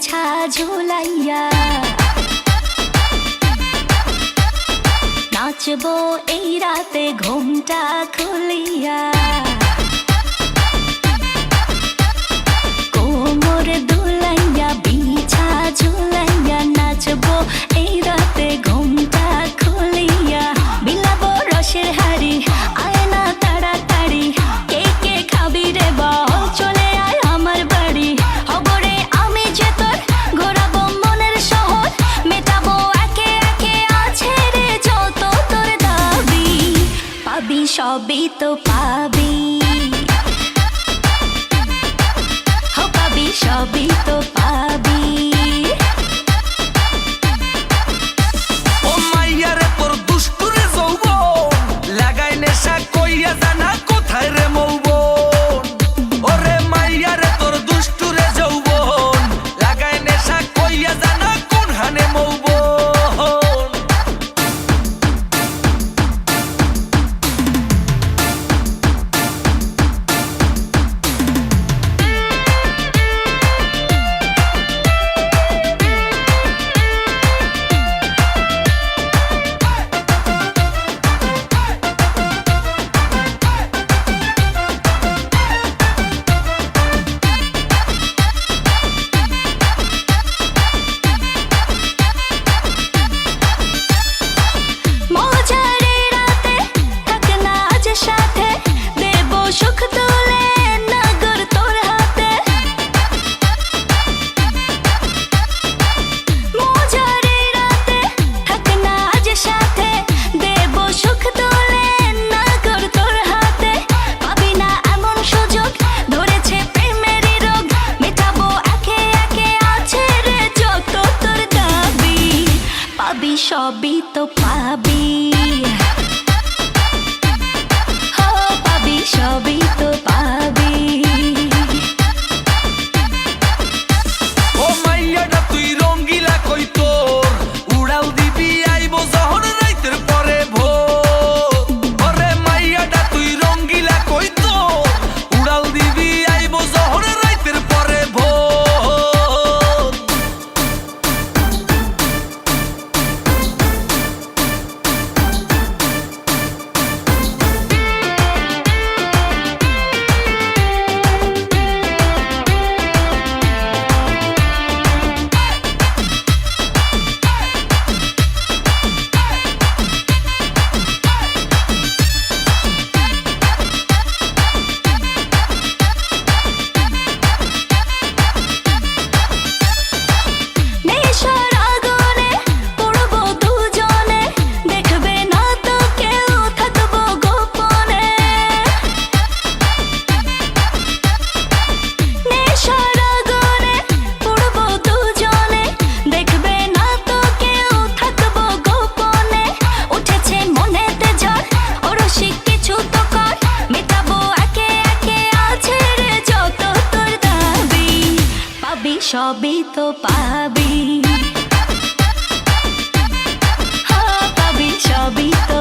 বিছা ঝুলাইয়া নাচবো এই রাতে ঘুমটা খুলিয়া কোমর দুলাইয়া বিছা ঝুলাইয়া নাচবো এই রাতে ঘুমটা খুলিয়া বিলাবো রসের হাড়ি আয় না তাড়াতাড়ি কে কে খাবি রে বল চলে আয় আমার বাড়ি হবরে আমি যে তোর ঘোরাবো মনের শহর মেটাবো একে একে আছে রে যত তোর দাবি পাবি সবই তো পাবি পাবি সবই তো পাবি ও মাইয়ারে তোর দুষ্টুরে যৌবন লাগাই নেশা কইয়া জানা কোথায় রে মৌবন ওরে মাইয়ারে তোর দুষ্টুরে যৌবন লাগাই নেশা কইয়া জানা কোন হানে মৌবন সবই তো পাবি পাবি সবই তো পাবি ও মাইয়াটা তুই রঙ্গিলা কই তোর উড়াল দিবি আইবো যখন রাইতের পরে ভোর ওরে মাইয়াটা তুই রঙ্গিলা কই তোর উড়াল দিবি আইবো যখন রাইতের পরে ভোর সবই তো পাবি পাবি সবই তো